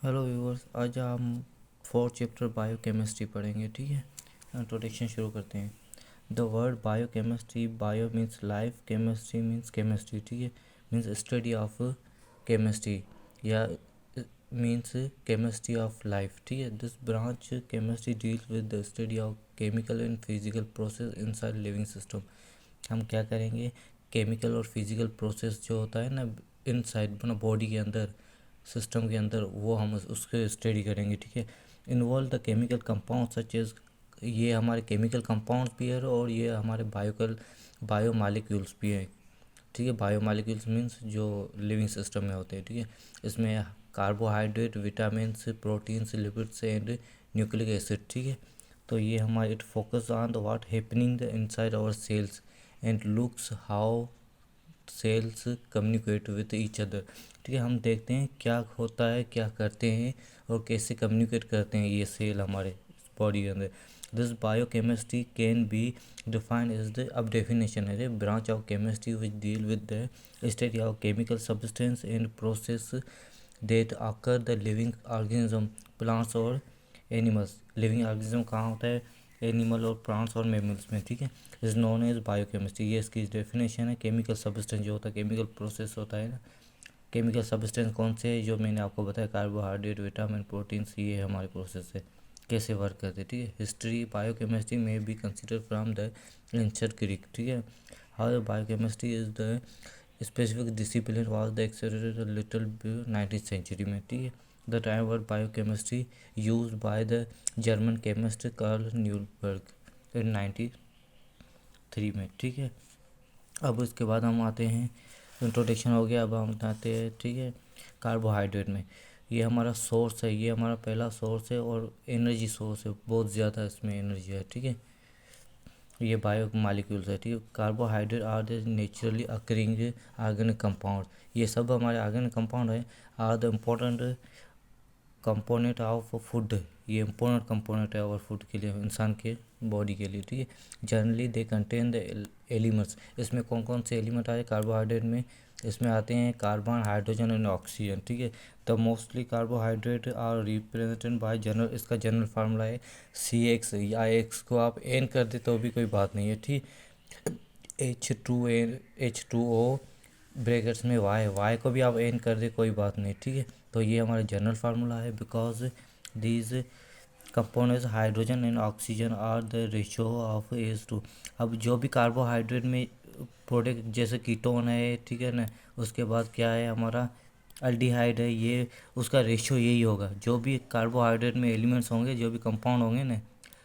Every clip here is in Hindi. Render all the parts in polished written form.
हेलो व्यूअर्स, आज हम फोर्थ चैप्टर बायोकेमिस्ट्री पढ़ेंगे। ठीक है, इंट्रोडक्शन शुरू करते हैं। The word biochemistry, bio means life, chemistry means chemistry. ठीक है, मीन्स स्टडी ऑफ केमिस्ट्री या मीन्स केमिस्ट्री ऑफ लाइफ। ठीक है, this branch chemistry deals with the study of chemical and physical process inside living system. हम क्या करेंगे, केमिकल और फिजिकल प्रोसेस जो होता है ना इनसाइड अपना बॉडी के अंदर, सिस्टम के अंदर, वो हम उसके स्टडी करेंगे। ठीक है, involve the chemical compound such as, ये हमारे केमिकल कंपाउंड्स भी है और ये हमारे बायो मालिक्यूल्स भी हैं। ठीक है, बायो मालिक्यूल्स मीन्स जो लिविंग सिस्टम में होते हैं। ठीक है, इसमें carbohydrate, vitamins, proteins, lipids and nucleic acid. ठीक है, तो ये हमारे it focus on the what happening the inside our cells and looks how cells communicate with each other. ठीक है, हम देखते हैं क्या होता है, क्या करते हैं और कैसे कम्युनिकेट करते हैं ये सेल हमारे बॉडी के अंदर। This biochemistry can be defined as the, अब डेफिनेशन है, branch of chemistry which deal with the study of chemical substance and process that occur the living organism, plants और एनिमल्स। लिविंग ऑर्गेनिज्म कहाँ होता है, एनिमल और प्लांट्स और मेमल्स में। ठीक है, इज नोन एज बायोकेमिस्ट्री, ये इसकी डेफिनेशन है। केमिकल सब्सटेंस जो होता है, केमिकल प्रोसेस होता है ना, केमिकल सब्सटेंस कौन से है, जो मैंने आपको बताया, कार्बोहाइड्रेट, विटामिन, प्रोटीन्स, ये हमारे प्रोसेस है, कैसे वर्क करते हैं। ठीक है, हिस्ट्री बायोकेमिस्ट्री में be consider from the ancient Greek. ठीक है, how biochemistry is the specific discipline was the accelerated little 19th century में। ठीक है, the time word biochemistry use by the German chemist Karl Neuberg in 93 में। ठीक है, अब इसके बाद हम आते हैं, इंट्रोडक्शन हो गया, अब हम आते हैं, ठीक है, कार्बोहाइड्रेट में। ये हमारा सोर्स है, ये हमारा पहला सोर्स है और एनर्जी सोर्स है, बहुत ज़्यादा इसमें एनर्जी है। ठीक है, ये बायो मालिक्यूल्स है। ठीक है, carbohydrate are the naturally occurring organic compound, ये सब हमारे ऑर्गेनिक कंपाउंड है। Are the important component of food, ये इम्पोर्टेंट कंपोनेंट है और फूड के लिए, इंसान के बॉडी के लिए। ठीक है, generally they contain the elements, इसमें कौन कौन से एलिमेंट आए कार्बोहाइड्रेट में, इसमें आते हैं कार्बन, हाइड्रोजन एंड ऑक्सीजन। ठीक है, the mostly carbohydrate are represented by general, इसका जनरल फार्मूला है CX, या एक्स को आप एन कर दे तो भी कोई बात नहीं है। ठीक, H2O ब्रैकेट्स में वाई को भी आप एन कर दे कोई बात नहीं। ठीक है, तो ये हमारा जनरल फार्मूला है। Because these components hydrogen and oxygen are the ratio of H2। अब जो भी कार्बोहाइड्रेट में प्रोडक्ट जैसे कीटोन है, ठीक है ना, उसके बाद क्या है हमारा अल्डिहाइड है, ये उसका रेशियो यही होगा। जो भी कार्बोहाइड्रेट में एलिमेंट्स होंगे, जो भी कंपाउंड होंगे ना,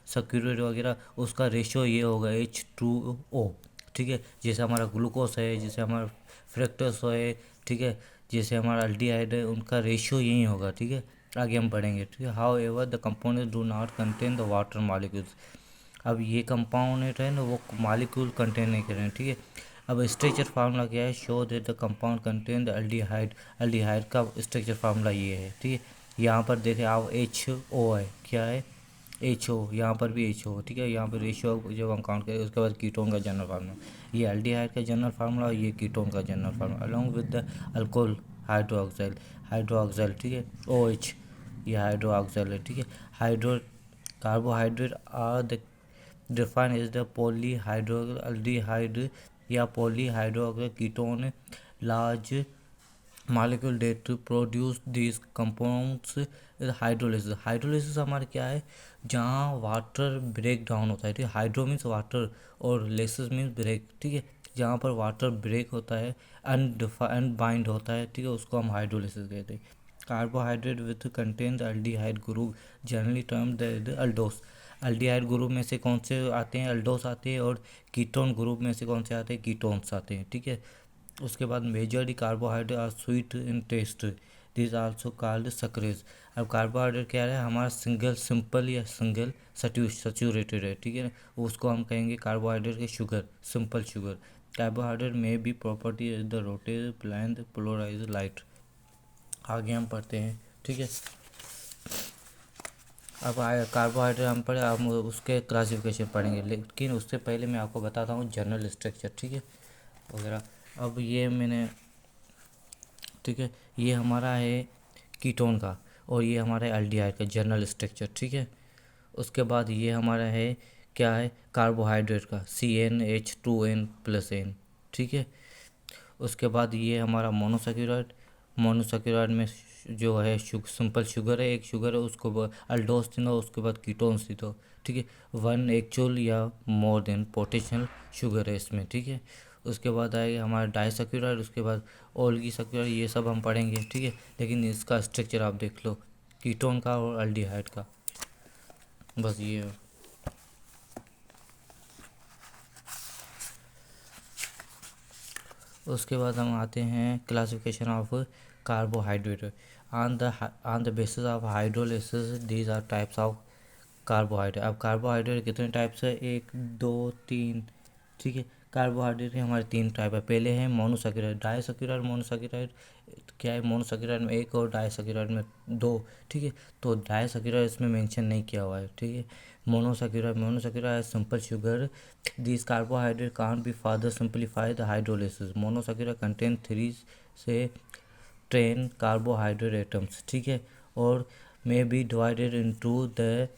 सक्यूरेट वगैरह, उसका रेशियो ये होगा H2O। ठीक है, जैसे हमारा ग्लूकोज है, जैसे हमारा फ्रक्टोज है, ठीक है, जैसे हमारा अल्डिहाइड है, उनका रेशियो यही होगा। ठीक है, आगे हम पढ़ेंगे। ठीक है, how ever the compound do not contain the water molecules, अब ये कंपाउंड है ना, वो मालिक्यूल कंटेन नहीं कर रहे हैं। ठीक है, अब स्ट्रक्चर फार्मूला क्या है, show that the compound contain the aldehyde, aldehyde का स्ट्रक्चर फार्मूला ये है। ठीक है, यहाँ पर देखें आप HO है, क्या है HO, यहाँ पर भी HO। ठीक है, यहाँ पर रेशियो जब हम काउंट करें, उसके बाद कीटोन का जनरल फार्मूला, ये अल्डिहाइड का जनरल फार्मूला और ये कीटोन का general formula, along with the alcohol hydroxyl. ठीक है, OH, ये हाइड्रोक्साइल है। ठीक है, hydro carbohydrate are the define is the polyhydroxy aldehyde या polyhydroxy ketone large molecule that to produce this compounds. Hydrolysis हमारे क्या है, जहाँ वाटर ब्रेक डाउन होता है। ठीक है, हाइड्रो मीन्स वाटर और लेसिस मीन्स ब्रेक। ठीक है, जहाँ पर वाटर ब्रेक होता है, अनबाइंड होता है, ठीक है, उसको हम हाइड्रोलिसिस कहते हैं। Carbohydrate with contain aldehyde group, generally term the aldose. Aldehyde group में से कौन से आते हैं, अल्डोस आते हैं, और कीटोन ग्रुप में से कौन से आते हैं, कीटोन्स आते हैं। ठीक है, उसके बाद majorly carbohydrate are sweet in taste, this also called sucrose. अब कार्बोहाइड्रेट क्या है, हमारा सिंगल सिंपल या सिंगल सैचुरेटेड है। ठीक है ना, उसको हम कहेंगे कार्बोहाइड्रेट के शुगर, सिंपल शुगर। कार्बोहाइड्रेट में भी property is the rotates bland polarize light. आगे हम पढ़ते हैं। ठीक है, अब आए कार्बोहाइड्रेट हम पढ़े, हम उसके क्लासिफिकेशन पढ़ेंगे, लेकिन उससे पहले मैं आपको बताता हूँ जनरल स्ट्रक्चर। ठीक है, वगैरह। अब ये मैंने, ठीक है, ये हमारा है कीटोन का, और ये हमारा एल्डिहाइड का जनरल स्ट्रक्चर, ठीक है। उसके बाद ये हमारा है क्या है, कार्बोहाइड्रेट का CnH2n+n, ठीक है। उसके बाद ये हमारा मोनोसेक्यूराइड, मोनोसेक्यूराइड में जो है सिंपल शुगर है, एक शुगर है, उसको अल्डोस दे दो, उसके बाद कीटोन्स दे दो, ठीक है। 1 एक्चुअल या मोर देन पोटेंशियल शुगर है इसमें, ठीक है। उसके बाद आएगा हमारा डाइसेक्यूराइड, उसके बाद ओलिगोसेक्यूराइड, ये सब हम पढ़ेंगे, ठीक है। लेकिन इसका स्ट्रक्चर आप देख लो, कीटोन का और अल्डिहाइड का, बस ये है। उसके बाद हम आते हैं classification of carbohydrate. On the basis of hydrolysis these are types of carbohydrate. अब कार्बोहाइड्रेट कितने टाइप्स है, 1 2 3, ठीक है। कार्बोहाइड्रेट के हमारे 3 टाइप है। पहले है मोनोसेक्यूराइड, डाइसेक्यूराइड, मोनोसेक्यूराइड क्या है, मोनोसेक्यूराइड में 1 और डाइसेक्यूराइड में 2, ठीक है। तो डाइसेक्यूराइड इसमें मेंशन नहीं किया हुआ है, ठीक है। Monosaccharide simple sugar, this carbohydrate can't be further simplified hydrolysis. Monosaccharide contain 3 से 10 कार्बोहाइड्रेट एटम्स, ठीक है। और may be divided into the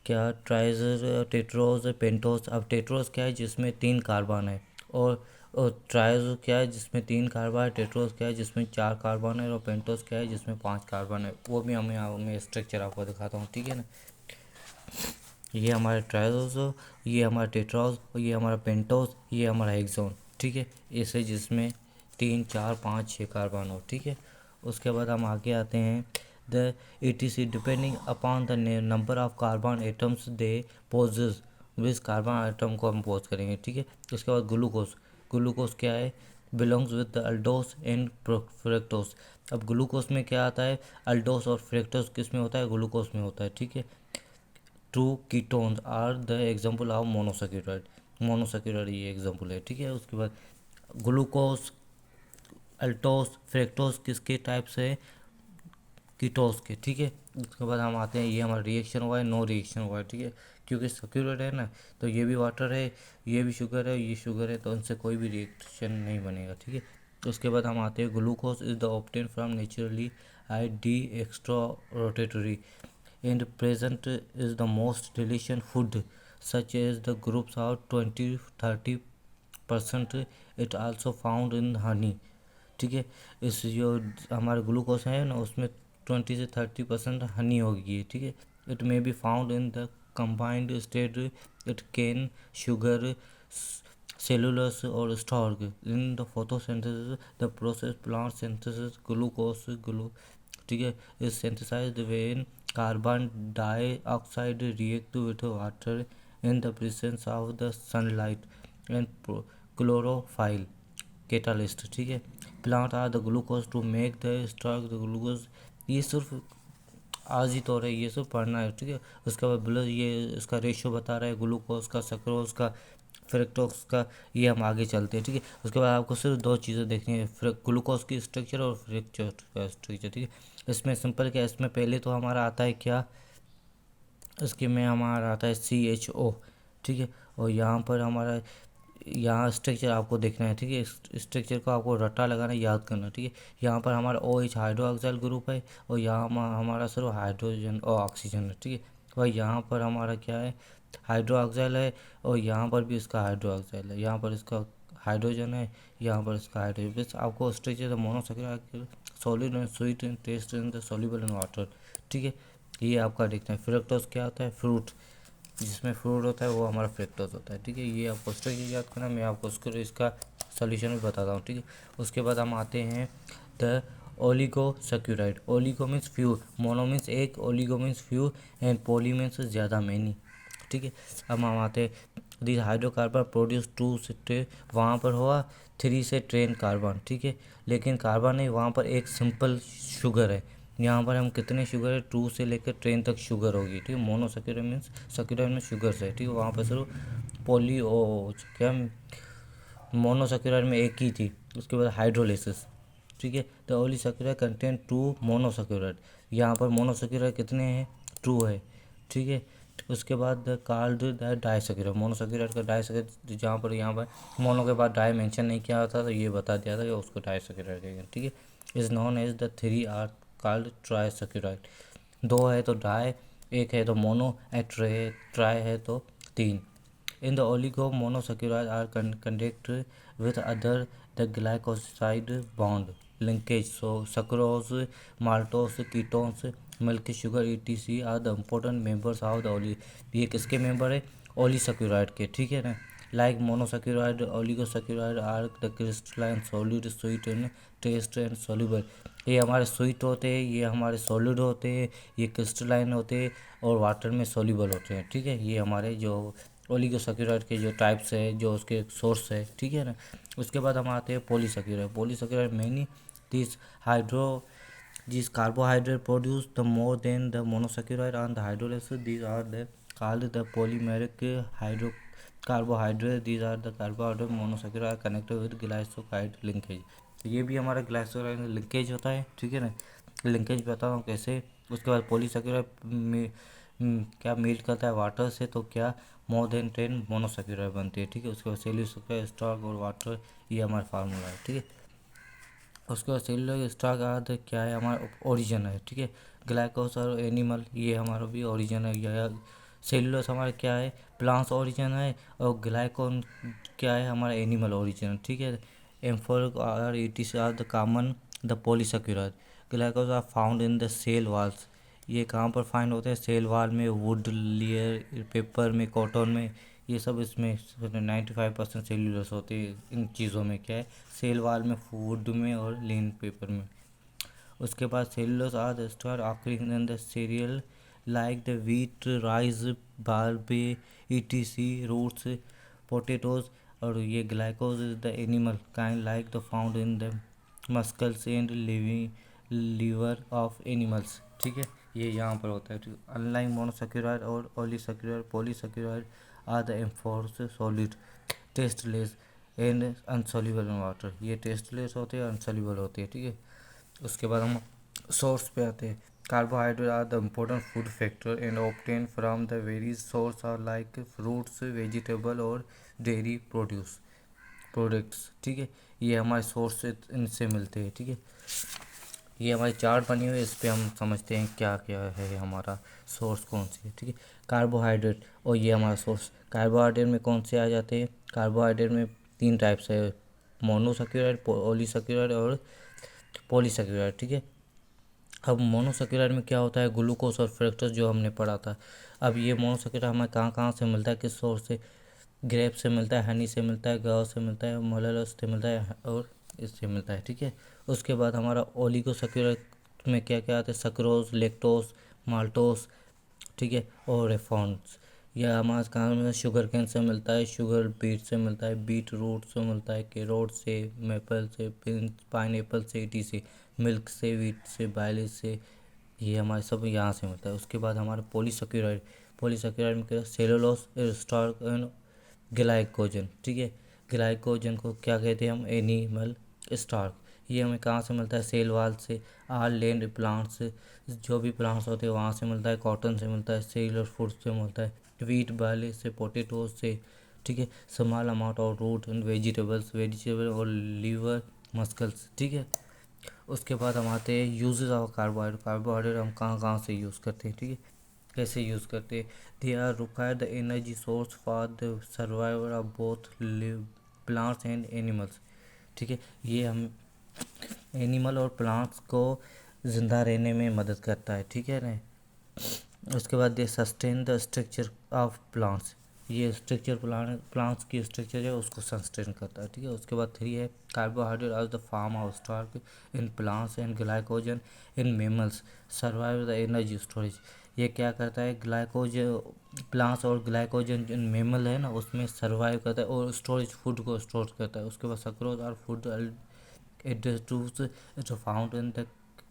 क्या ट्राइजर, टेट्रोज, पेंटोज। अब टेट्रोज क्या है, जिसमें 3 कार्बन है, और ट्राइजो क्या है, जिसमें 3 कार्बन है, टेट्रोज क्या है, जिसमें 4 कार्बन है, और पेंटोज क्या है, जिसमें 5 कार्बन है। वो भी मैं स्ट्रक्चर आपको दिखाता हूँ, ठीक है ना। ये हमारा ट्राइजोज, ये हमारा टेट्रोज, और ये हमारा पेंटोज, ये हमारा हेक्सोन, ठीक है। इसे जिसमें 3 4 5 6 कार्बन हो, ठीक है। उसके बाद हम आगे आते हैं, the ETC depending upon the number of carbon atoms they possess, विस कार्बन आइटम को हम पोज करेंगे, ठीक है। उसके बाद ग्लूकोज, ग्लूकोज क्या है, belongs with the aldose and fructose. अब ग्लूकोज में क्या आता है, अल्डोस और फ्रक्टोस किस में होता है, ग्लूकोज में होता है, ठीक है। Two ketones are the example of monosaccharide, monosaccharide ये एग्जाम्पल है, ठीक है। उसके बाद ग्लूकोज, अल्टोस, फ्रक्टोस किसके टाइप से, कीटोस के, ठीक है। उसके बाद हम आते हैं, ये हमारा रिएक्शन हुआ है, नो रिएक्शन हुआ है, ठीक है। क्योंकि सेक्यूरेट है ना, तो ये भी वाटर है, ये भी शुगर है, ये शुगर है, तो उनसे कोई भी रिएक्शन नहीं बनेगा, ठीक है। उसके बाद हम आते हैं, glucose is the obtain from naturally I D extra rotatory and present is the most delicious food such as the groups are 20-30%, it also found in honey, ठीक है। इस जो हमारा ग्लूकोज है ना, उसमें 20 से 30% हनी होगी, ठीक है। It may be found in the combined state, it cane sugar, cellulose or starch in the photosynthesis, the process plant synthesis glucose ठीक है, is synthesized when carbon dioxide react with water in the presence of the sunlight and chlorophyll catalyst, ठीक है। plant are the glucose to make the starch the glucose। ये सिर्फ आज ही तो रहा है, ये सब पढ़ना है, ठीक है। उसके बाद ब्लड, ये इसका रेशियो बता रहा है, ग्लूकोज का, सक्रोज का, फ्रक्टोज का, ये हम आगे चलते हैं, ठीक है। उसके बाद आपको सिर्फ 2 चीज़ें देखनी है, ग्लूकोज की स्ट्रक्चर और फ्रक्टोज का स्ट्रक्चर, ठीक है। इसमें सिंपल क्या, इसमें पहले तो हमारा आता है क्या, इसके में हमारा आता है CHO, ठीक है। और यहाँ पर हमारा, यहाँ स्ट्रक्चर आपको देखना है, ठीक है। स्ट्रक्चर को आपको रट्टा लगाना, याद करना, ठीक है। यहाँ पर हमारा OH हाइड्रोक्साइल ग्रुप है, और यहाँ हमारा सिर्फ हाइड्रोजन और ऑक्सीजन है, ठीक है। और यहाँ पर हमारा क्या है, हाइड्रोक्साइल है, और यहाँ पर भी इसका हाइड्रोक्साइल है, यहाँ पर इसका हाइड्रोजन है, यहाँ पर इसका हाइड्रोजन। बस आपको structure monosaccharide, solid and sweet and taste in the soluble in water, ठीक है। ये आपका देखना है। फ्रक्टोज क्या होता है, फ्रूट, जिसमें फ्रूट होता है वो हमारा फ्रक्टोज होता है, ठीक है। ये आपको स्ट्रक्चर याद करना, मैं आपको उसको इसका सोल्यूशन भी बताता हूँ, ठीक है। उसके बाद हम आते हैं the oligosaccharide. Oligo means few, mono means एक, oligo means few, and poly means ज़्यादा, मैनी, ठीक है। अब हम आते हैं, दिस हाइड्रोकार्बन प्रोड्यूस 2 से, वहाँ पर हुआ 3 से 10 कार्बन, ठीक है। लेकिन कार्बन नहीं, वहाँ पर एक सिंपल शुगर है। यहाँ पर हम कितने शुगर है, 2 से लेकर 10 तक शुगर होगी, ठीक है। मोनोसेक्यूराइड मीन्स सेक्यूराइड में शुगर है, ठीक है। वहाँ पर सिर्फ पॉली ओ क्या, मोनोसेक्यूराइड में एक ही थी। उसके बाद हाइड्रोलिसिस, ठीक है। द ओलिगोसेक्यूराइड कंटेन 2 मोनोसेक्यूराइड, यहाँ पर मोनोसेक्यूराइड कितने हैं, 2 है, ठीक है। उसके बाद कार्ड डाइसेक्यूराइड, मोनोसेक्यूराइड का डाइसेक्यूराइड, जहाँ पर यहाँ पर मोनो के बाद डाई मेंशन नहीं किया था, तो ये बता दिया था कि उसको डाइसेक्यूराइड कहेंगे, ठीक है। Is known as the 3 are called trisaccharide. दो है तो डाई, एक है तो मोनो, एंड ट्राई है तो तीन। In the oligo monosaccharide are conduct with other the glycoside bond linkage. So sucrose, maltose, ketones, milk sugar etc are the important members of the oligo. ये किसके मेंबर है? ओलीसेक्यूराइड के, ठीक है ना। Like monosaccharide, oligosaccharide are the crystalline solid sweet in taste and soluble. ये हमारे स्वीट होते हैं, ये हमारे सॉलिड होते हैं, ये क्रिस्टलाइन होते हैं और वाटर में सॉल्युबल होते हैं, ठीक है। ये हमारे जो ओलिगोसेक्यूराइड के जो टाइप्स है, जो उसके सोर्स है, ठीक है ना। उसके बाद हम आते हैं polysaccharide. Polysaccharide mainly this hydro these carbohydrate produce the more than the monosaccharide and the hydrolysis. These are the called the polymeric hydro carbohydrate. These are the carbohydrate monosaccharide connected with glycoside linkage. तो ये भी हमारा ग्लाइकोसाइड लिंकेज होता है, ठीक है ना। लिंकेज बताता हूँ कैसे। उसके बाद पॉलीसेक्यूराइड में क्या मेल्ट करता है वाटर से, तो क्या मोर देन 10 मोनोसेक्यूराइड बनती है, ठीक है। उसके बाद सेल्यूलोज स्टॉक और वाटर, ये हमारा फार्मूला है, ठीक है। उसके बाद सेलुलर स्टॉक आदि क्या है, हमारा ओरिजिन है, ठीक है। ग्लाइकोस और एनिमल, ये हमारा भी ओरिजिन है। या सेलुलोस हमारा क्या है, प्लांट्स ओरिजिन है। और ग्लाइकोन क्या है, हमारा एनिमल ओरिजिन है, ठीक है। एम्फोरिक are it are the common the polysaccharide. Glycose are found in the cell walls. ये कहाँ पर फाइंड होते हैं? सेल वाल में, वुड लेयर, पेपर में, कॉटन में, ये सब इसमें 95% सेल्यूलस होती है। इन चीज़ों में क्या है, सेल वाल में, वुड में और लीन पेपर में। उसके बाद cellulose are the starch occurring in the cereal like the wheat, rice, barley, etc, roots, potatoes. और ये glycogen is the animal kind like the found in the muscles and liver of animals, ठीक है। ये यहाँ पर होता है। अनलाइक मोनोसेक्यूराइड और oligosaccharide, polysaccharide are the amorphous solid, tasteless and insoluble in water. ये टेस्टलेस होते हैं, अनसॉल्युबल होते हैं, ठीक है। उसके बाद हम सोर्स पे आते हैं। Carbohydrate are the important food factor and obtain from the various source are like fruits, vegetable और डेयरी प्रोडक्ट्स, ठीक है। ये हमारे सोर्स से इनसे मिलते हैं, ठीक है। ये हमारी चार्ट बनी हुई है, इस पे हम समझते हैं क्या क्या है हमारा सोर्स कौन सी है, ठीक है। कार्बोहाइड्रेट, और ये हमारा सोर्स। कार्बोहाइड्रेट में कौन से आ जाते हैं? कार्बोहाइड्रेट में तीन टाइप्स है, मोनोसेक्यूराइड, पॉलीसेक्यूराइड और पॉलीसेक्यूराइड, ठीक है। अब मोनोसेक्यूराइड में क्या होता है, ग्लूकोज और फ्रक्टोज जो हमने पढ़ा था। अब ये मोनोसेक्यूराइड हमें कहाँ कहाँ से मिलता है, किस सोर्स से? ग्रेप से मिलता है, हनी से मिलता है, गाव से मिलता है, मोलास से मिलता है और इससे मिलता है, ठीक है। उसके बाद हमारा ओलिगोसेक्यूराइड में क्या क्या आता है? सक्रोज, लेक्टोस, माल्टोस, ठीक है, और रेफॉन्स। यह हमारे कहाँ मिलता है? शुगर केन से मिलता है, शुगर बीट से मिलता है, बीट रूट से मिलता है, कैरोट से, मेपल से, पाइन एप्पल से, ईटी से, मिल्क से, व्हीट से, बाइल से, ये हमारे सब यहाँ से मिलता है। उसके बाद हमारा पॉलीसेक्यूराइड। पॉलीसेक्यूराइड में क्या? सेलुलोस, स्टार्च एंड ग्लाइकोजन, ठीक है। ग्लाइकोजन को क्या कहते हैं हम? Animal starch. ये हमें कहाँ से मिलता है? सेल वाल से। आल लैंड प्लांट्स, जो भी प्लांट्स होते हैं वहाँ से मिलता है। कॉटन से मिलता है, सेलुलर फूड से मिलता है, व्हीट बार्ले से, पोटैटोज से, ठीक है। Small amount of root and vegetable और लीवर मस्कल्स, ठीक है। उसके बाद हम आते हैं यूजेस ऑफ कार्बोहाइड्रेट। कार्बोहाइड्रेट हम कहाँ कहाँ से यूज़ करते हैं, ठीक है, कैसे यूज़ करते हैं? They are require the energy source for the survival of both plants and animals, ठीक है। ये हम एनिमल और प्लांट्स को ज़िंदा रहने में मदद करता है, ठीक है ना। उसके बाद they sustain the structure of plants. ये स्ट्रक्चर प्लांट्स की स्ट्रक्चर है उसको सस्टेन करता है, ठीक है। उसके बाद थ्री है carbohydrate as the form of starch in plants and glycogen in mammals survive the energy storage. ये क्या करता है? ग्लाइकोजन प्लांट्स और ग्लाइकोजन जो मेमल है ना उसमें सर्वाइव करता है और स्टोरेज फूड को स्टोर करता है। उसके बाद सक्रोज और food additives is found in the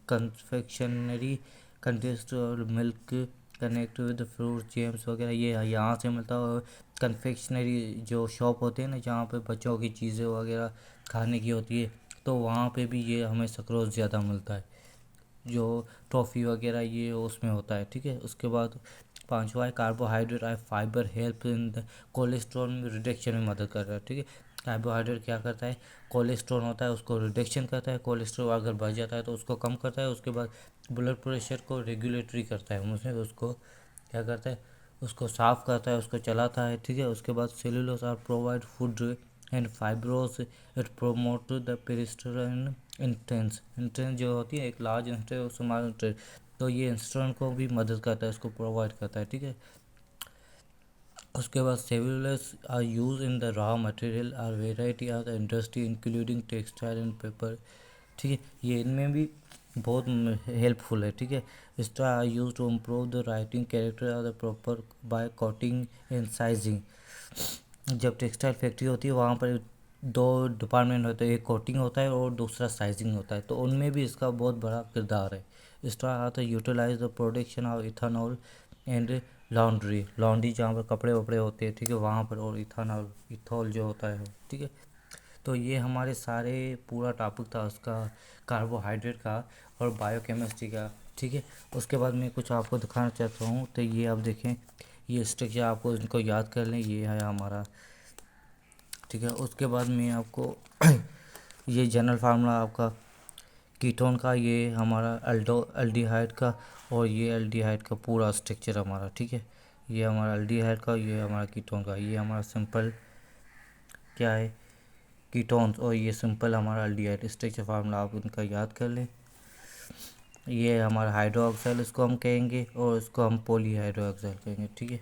confectionery contest और milk connect with fruit jams वगैरह, ये यहाँ से मिलता है। और कन्फेक्शनरी जो शॉप होते हैं ना जहाँ पे बच्चों की चीज़ें वगैरह खाने की होती है, तो वहाँ पे भी ये हमें सक्रोज ज़्यादा मिलता है। जो टॉफ़ी वगैरह ये उसमें होता है, ठीक है। उसके बाद पांचवा है कार्बोहाइड्रेट और fibre help in the cholesterol में रिडक्शन में मदद कर रहा है, ठीक है। कार्बोहाइड्रेट क्या करता है, कोलेस्ट्रॉल होता है उसको रिडक्शन करता है, कोलेस्ट्रॉल अगर बढ़ जाता है तो उसको कम करता है, उसके बाद ब्लड प्रेशर को रेगुलेटरी करता है, उसमें उसको क्या करता है, उसको साफ करता है, उसको चलाता है, ठीक है। उसके बाद cellulose are provide food and fibrous, it promote the peristalsis intense, intense जो होती है एक लार्ज इंटेंस स्मॉल इंटेंस, तो ये इंस्टेंट को भी मदद करता है, उसको प्रोवाइड करता है, ठीक है। उसके बाद cellulose are use in the raw material are variety are the industry including textile and paper, ठीक है। ये इनमें भी बहुत हेल्पफुल है, ठीक है। Straw are use to improve the writing character are the proper by coating and sizing. जब टेक्सटाइल फैक्ट्री होती है वहाँ पर दो डिपार्टमेंट होते हैं, एक कोटिंग होता है और दूसरा साइजिंग होता है, तो उनमें भी इसका बहुत बड़ा किरदार है। Straw are the utilize the production of ethanol and laundry, laundry जहाँ पर कपड़े वपड़े होते हैं, ठीक है, वहाँ पर, और इथानॉल इथॉल जो होता है, ठीक है। तो ये हमारे सारे पूरा टॉपिक था उसका, कार्बोहाइड्रेट का और बायोकेमिस्ट्री का, ठीक है। उसके बाद मैं कुछ आपको दिखाना चाहता हूँ, तो ये आप देखें, ये स्ट्रक्चर आपको इनको याद कर लें, ये है हमारा, ठीक है। उसके बाद मैं आपको ये जनरल फार्मूला आपका कीटोन का, ये हमारा एल्डिहाइड का, और ये एल्डिहाइड का पूरा स्ट्रक्चर हमारा, ठीक है। ये हमारा एल्डिहाइड का, ये हमारा कीटोन का, ये हमारा सिंपल क्या है, कीटोन्स, और ये सिंपल हमारा एल्डिहाइड, स्ट्रक्चर फार्मूला आप उनका याद कर लें। ये हमारा हाइड्रोक्साइल इसको हम कहेंगे, और इसको हम पॉलीहाइड्रोक्साइल कहेंगे, ठीक है।